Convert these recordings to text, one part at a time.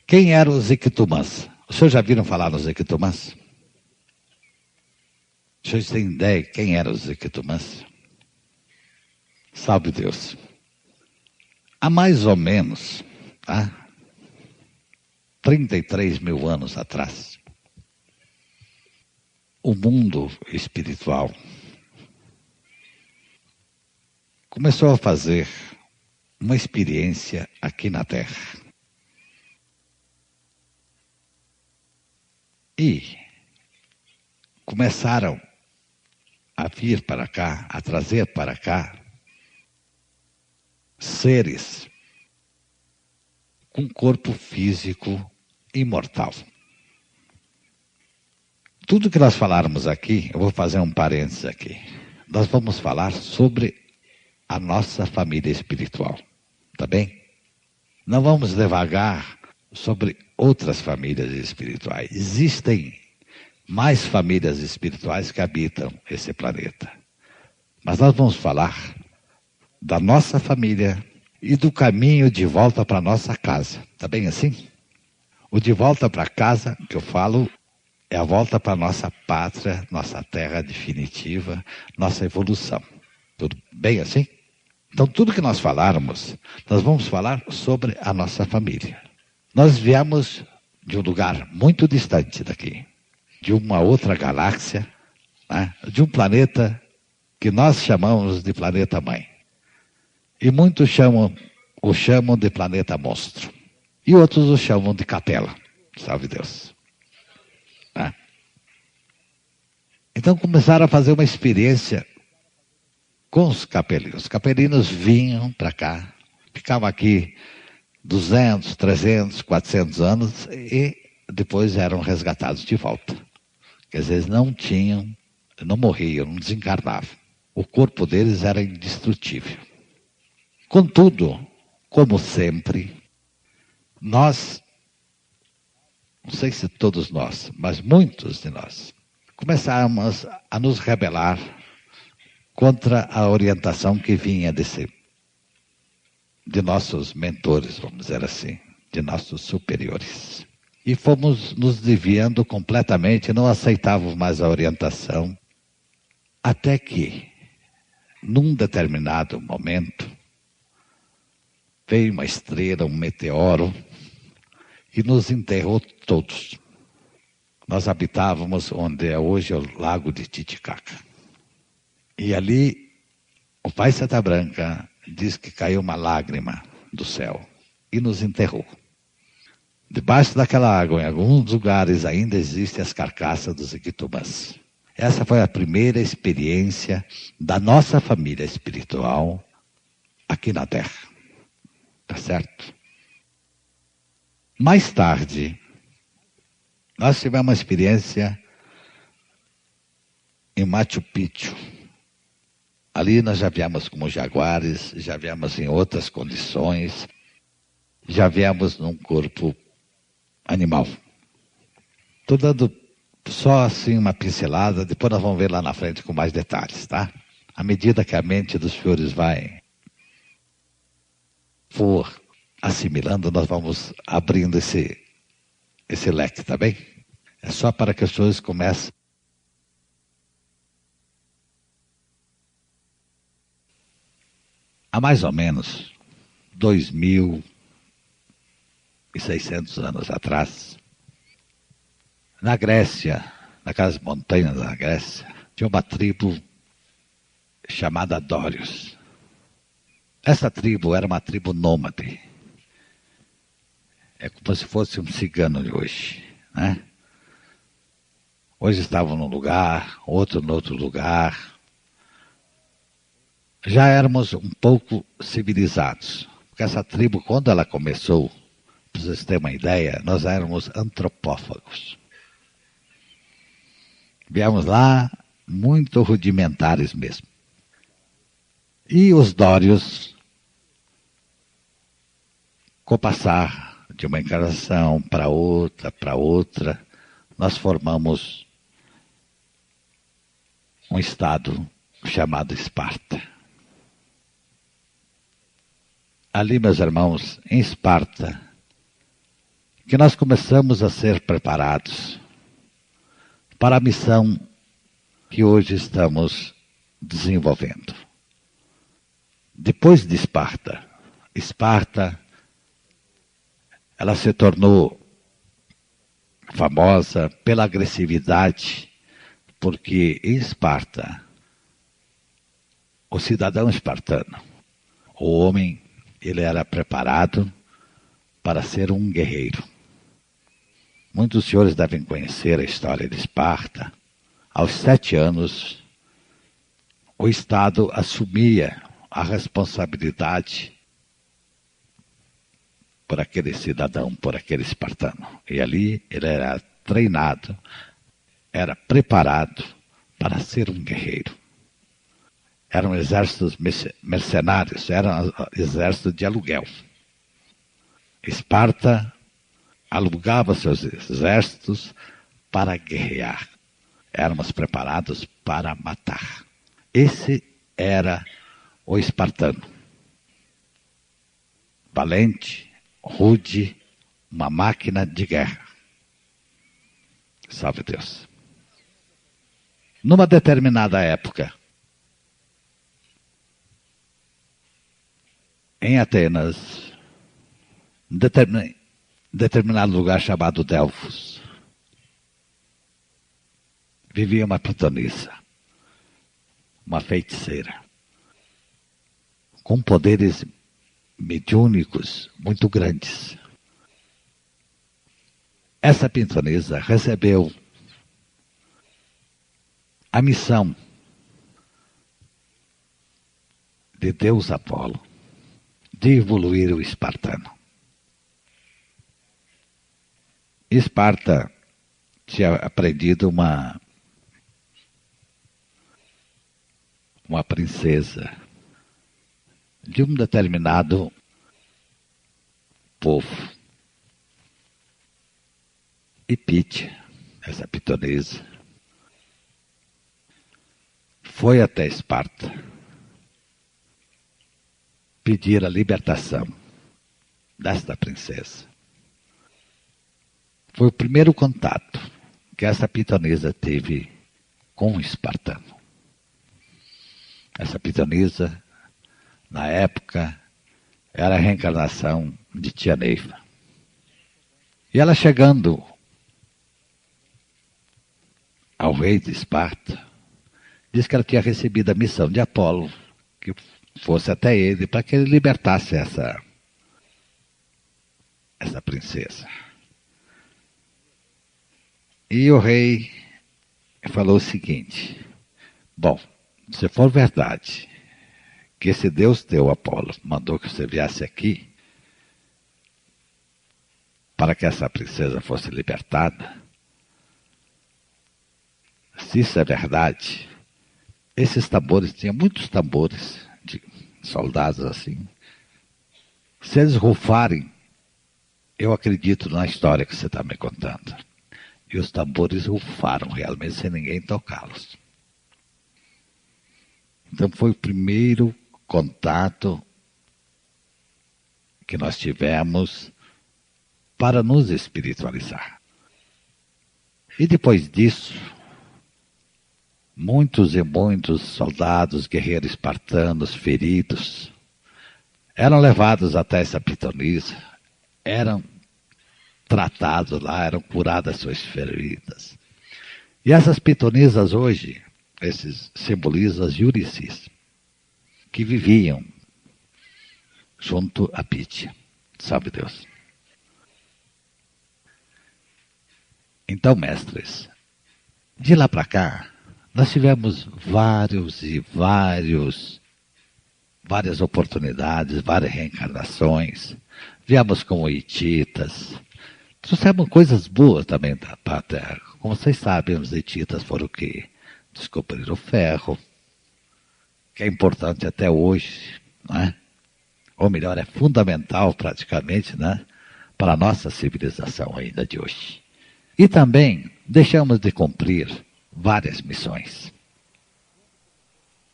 Quem eram os Iquitumãs? Os senhores já viram falar nos Iquitumãs? Os senhores têm ideia de quem eram os Iquitumãs? Salve Deus. Há mais ou menos 33 mil anos atrás, o mundo espiritual começou a fazer uma experiência aqui na Terra. E começaram a vir para cá, a trazer para cá, seres com corpo físico imortal. Tudo que nós falarmos aqui, eu vou fazer um parênteses aqui. Nós vamos falar sobre a nossa família espiritual, tá bem? Não vamos devagar sobre outras famílias espirituais. Existem mais famílias espirituais que habitam esse planeta. Mas nós vamos falar da nossa família e do caminho de volta para a nossa casa. Tá bem assim? O de volta para casa, que eu falo, é a volta para a nossa pátria, nossa terra definitiva, nossa evolução. Tudo bem assim? Então, tudo que nós falarmos, nós vamos falar sobre a nossa família. Nós viemos de um lugar muito distante daqui, de uma outra galáxia, de um planeta que nós chamamos de planeta mãe. E muitos o chamam de planeta monstro. E outros o chamam de capela. Salve Deus. Então começaram a fazer uma experiência com os capelinos. Os capelinos vinham para cá, ficavam aqui 200, 300, 400 anos e depois eram resgatados de volta. Quer dizer, eles não morriam, não desencarnavam. O corpo deles era indestrutível. Contudo, como sempre, nós, não sei se todos nós, mas muitos de nós, começamos a nos rebelar contra a orientação que vinha de nossos mentores, vamos dizer assim, de nossos superiores. E fomos nos desviando completamente, não aceitávamos mais a orientação, até que, num determinado momento, veio uma estrela, um meteoro, e nos enterrou todos. Nós habitávamos onde é hoje o Lago de Titicaca. E ali, o Pai Santa Branca diz que caiu uma lágrima do céu e nos enterrou. Debaixo daquela água, em alguns lugares, ainda existem as carcaças dos Iquitumãs. Essa foi a primeira experiência da nossa família espiritual aqui na Terra. Tá certo? Mais tarde, nós tivemos uma experiência em Machu Picchu. Ali nós já viemos como jaguares, já viemos em outras condições, já viemos num corpo animal. Estou dando só assim uma pincelada, depois nós vamos ver lá na frente com mais detalhes, tá? À medida que a mente dos senhores for assimilando, nós vamos abrindo esse leque, tá bem? É só para que as pessoas comecem. Há mais ou menos 2.600 anos atrás, na Grécia, naquelas montanhas da Grécia, tinha uma tribo chamada Dórios. Essa tribo era uma tribo nômade. É como se fosse um cigano de hoje, né? Hoje estavam num lugar, outro no outro lugar. Já éramos um pouco civilizados. Porque essa tribo, quando ela começou, para vocês terem uma ideia, nós éramos antropófagos. Viemos lá muito rudimentares mesmo. E os Dórios, com o passar de uma encarnação para outra, nós formamos um estado chamado Esparta. Ali, meus irmãos, em Esparta, que nós começamos a ser preparados para a missão que hoje estamos desenvolvendo. Depois de Esparta, ela se tornou famosa pela agressividade, porque em Esparta, o cidadão espartano, o homem, ele era preparado para ser um guerreiro. Muitos senhores devem conhecer a história de Esparta. Aos 7 anos, o Estado assumia a responsabilidade por aquele cidadão, por aquele espartano. E ali ele era treinado, era preparado para ser um guerreiro. Eram exércitos mercenários, eram exércitos de aluguel. Esparta alugava seus exércitos para guerrear. Éramos preparados para matar. Esse era o espartano. Valente, rude, uma máquina de guerra. Salve Deus. Numa determinada época, em Atenas, em determinado lugar chamado Delfos, vivia uma pitonisa, uma feiticeira, com poderes mediúnicos muito grandes. Essa pitonisa recebeu a missão de Deus Apolo de evoluir o espartano. Esparta tinha aprendido uma princesa de um determinado povo. E Pítia, essa pitonisa, foi até Esparta pedir a libertação desta princesa. Foi o primeiro contato que essa pitonisa teve com o espartano. Essa pitonisa, na época, era a reencarnação de Tia Neiva. E ela chegando ao rei de Esparta, disse que ela tinha recebido a missão de Apolo, que fosse até ele, para que ele libertasse essa princesa. E o rei falou o seguinte: bom, se for verdade que esse Deus teu, Apolo, mandou que você viesse aqui para que essa princesa fosse libertada, se isso é verdade, esses tambores, tinha muitos tambores de soldados assim, se eles rufarem, eu acredito na história que você está me contando. E os tambores rufaram realmente sem ninguém tocá-los. Então foi o primeiro contato que nós tivemos para nos espiritualizar. E depois disso, muitos e muitos soldados, guerreiros espartanos, feridos, eram levados até essa pitonisa, eram tratados lá, eram curadas suas feridas. E essas pitonisas hoje, esses simbolizam as Juricis, que viviam junto a Pítia. Sabe Deus. Então, mestres, de lá para cá, nós tivemos várias oportunidades, várias reencarnações. Viemos como hititas. Trouxemos coisas boas também para a Terra. Como vocês sabem, os hititas foram o quê? Descobriram o ferro, que é importante até hoje, né? Ou melhor, é fundamental praticamente, né? Para a nossa civilização ainda de hoje. E também deixamos de cumprir várias missões.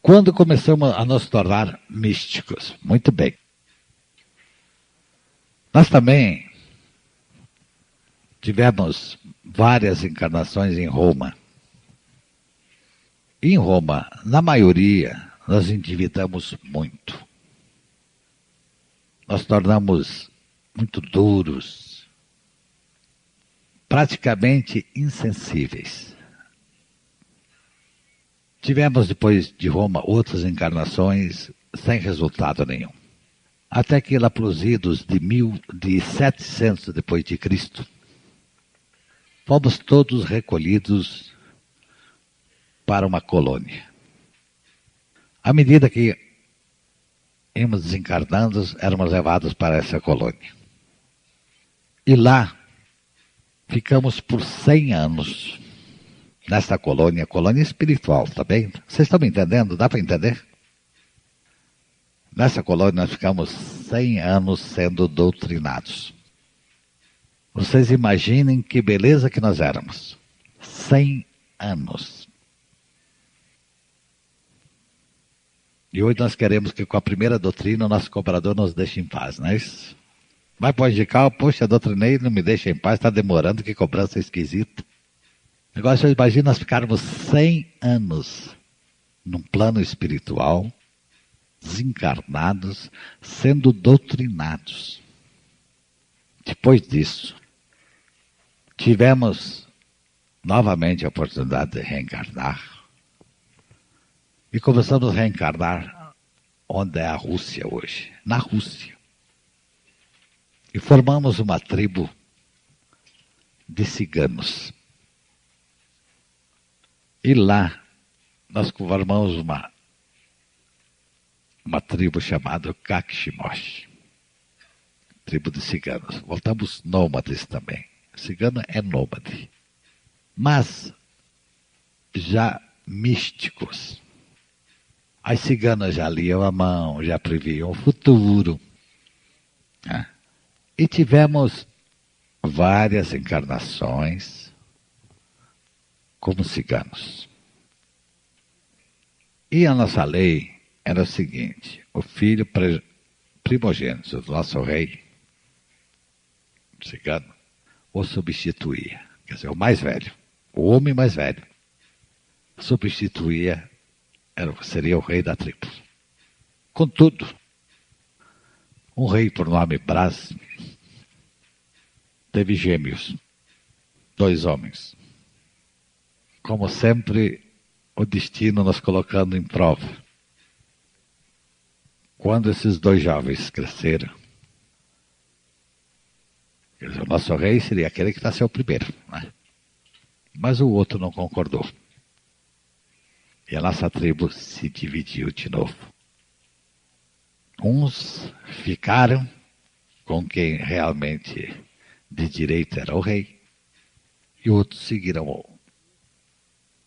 Quando começamos a nos tornar místicos, muito bem. Nós também tivemos várias encarnações em Roma. Em Roma, na maioria, nós endividamos muito. Nós tornamos muito duros, praticamente insensíveis. Tivemos, depois de Roma, outras encarnações sem resultado nenhum. Até que lá para os idos de 700 depois de Cristo, fomos todos recolhidos para uma colônia. À medida que íamos desencarnando, éramos levados para essa colônia. E lá ficamos por 100 anos nessa colônia espiritual, tá bem? Vocês estão me entendendo? Dá para entender? Nessa colônia nós ficamos 100 anos sendo doutrinados. Vocês imaginem que beleza que nós éramos. 100 anos. E hoje nós queremos que com a primeira doutrina o nosso cobrador nos deixe em paz, não é isso? Vai para o Angical, poxa, doutrinei, não me deixa em paz, está demorando, que cobrança esquisita. Agora você imagina nós ficarmos 100 anos num plano espiritual, desencarnados, sendo doutrinados. Depois disso, tivemos novamente a oportunidade de reencarnar. E começamos a reencarnar onde é a Rússia hoje, na Rússia. E formamos uma tribo de ciganos. E lá nós formamos uma tribo chamada Kakshimosh, tribo de ciganos. Voltamos nômades também. Cigano é nômade. Mas já místicos. As ciganas já liam a mão, já previam o futuro. E tivemos várias encarnações como ciganos. E a nossa lei era o seguinte: o filho primogênito do nosso rei, cigano, o substituía. Quer dizer, o mais velho, o homem mais velho, substituía, seria o rei da tribo. Contudo, um rei por nome Brás teve gêmeos, 2 homens. Como sempre, o destino nos colocando em prova. Quando esses 2 jovens cresceram, quer dizer, o nosso rei seria aquele que nasceu primeiro, né? Mas o outro não concordou. E a nossa tribo se dividiu de novo. Uns ficaram com quem realmente de direito era o rei, e outros seguiram.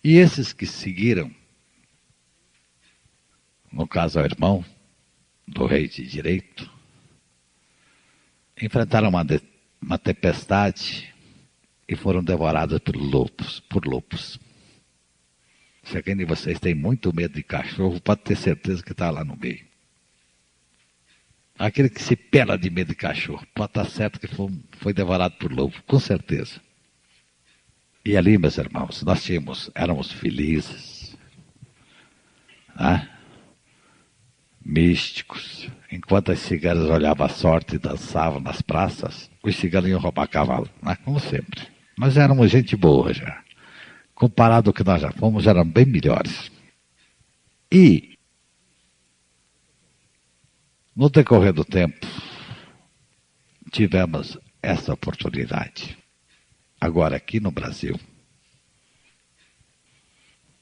E esses que seguiram, no caso o irmão do rei de direito, enfrentaram uma tempestade e foram devorados por lobos. Se alguém de vocês tem muito medo de cachorro, pode ter certeza que está lá no meio. Aquele que se pela de medo de cachorro, pode estar certo que foi devorado por lobo, com certeza. E ali, meus irmãos, nós éramos felizes, né? Místicos. Enquanto as ciganas olhavam a sorte e dançavam nas praças, os ciganos iam roubar cavalo, né? Como sempre. Mas éramos gente boa já. Comparado ao que nós já fomos, eram bem melhores. E, no decorrer do tempo, tivemos essa oportunidade. Agora, aqui no Brasil,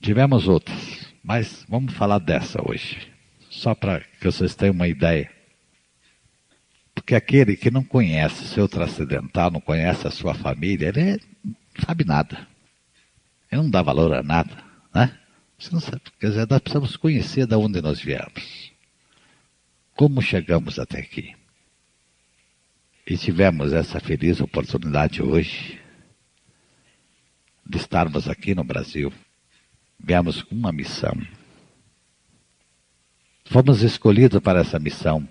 tivemos outras, mas vamos falar dessa hoje, só para que vocês tenham uma ideia. Porque aquele que não conhece o seu transcendental, não conhece a sua família, ele não sabe nada. Ele não dá valor a nada, né? Você não sabe, quer dizer, nós precisamos conhecer de onde nós viemos. Como chegamos até aqui. E tivemos essa feliz oportunidade hoje de estarmos aqui no Brasil. Viemos com uma missão. Fomos escolhidos para essa missão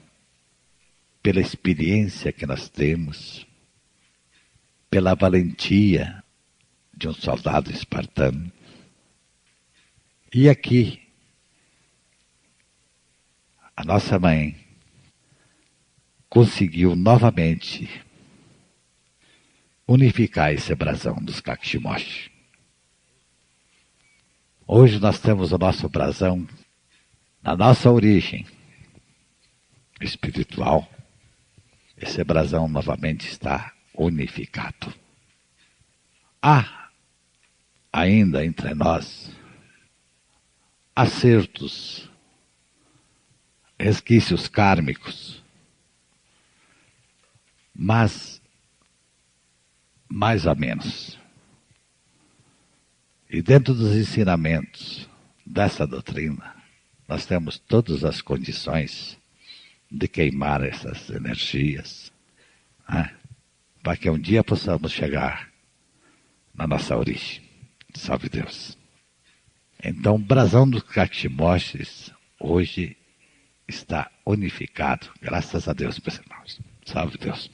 pela experiência que nós temos, pela valentia de um soldado espartano. E aqui, a nossa mãe conseguiu novamente unificar esse brasão dos Kakishimoshi. Hoje nós temos o nosso brasão na nossa origem espiritual. Esse brasão novamente está unificado. Há ainda entre nós acertos, resquícios kármicos, mas mais ou menos. E dentro dos ensinamentos dessa doutrina, nós temos todas as condições de queimar essas energias, né? Para que um dia possamos chegar na nossa origem. Salve Deus. Então, o brasão dos Kakishimoshis hoje está unificado. Graças a Deus, meus irmãos. Salve Deus.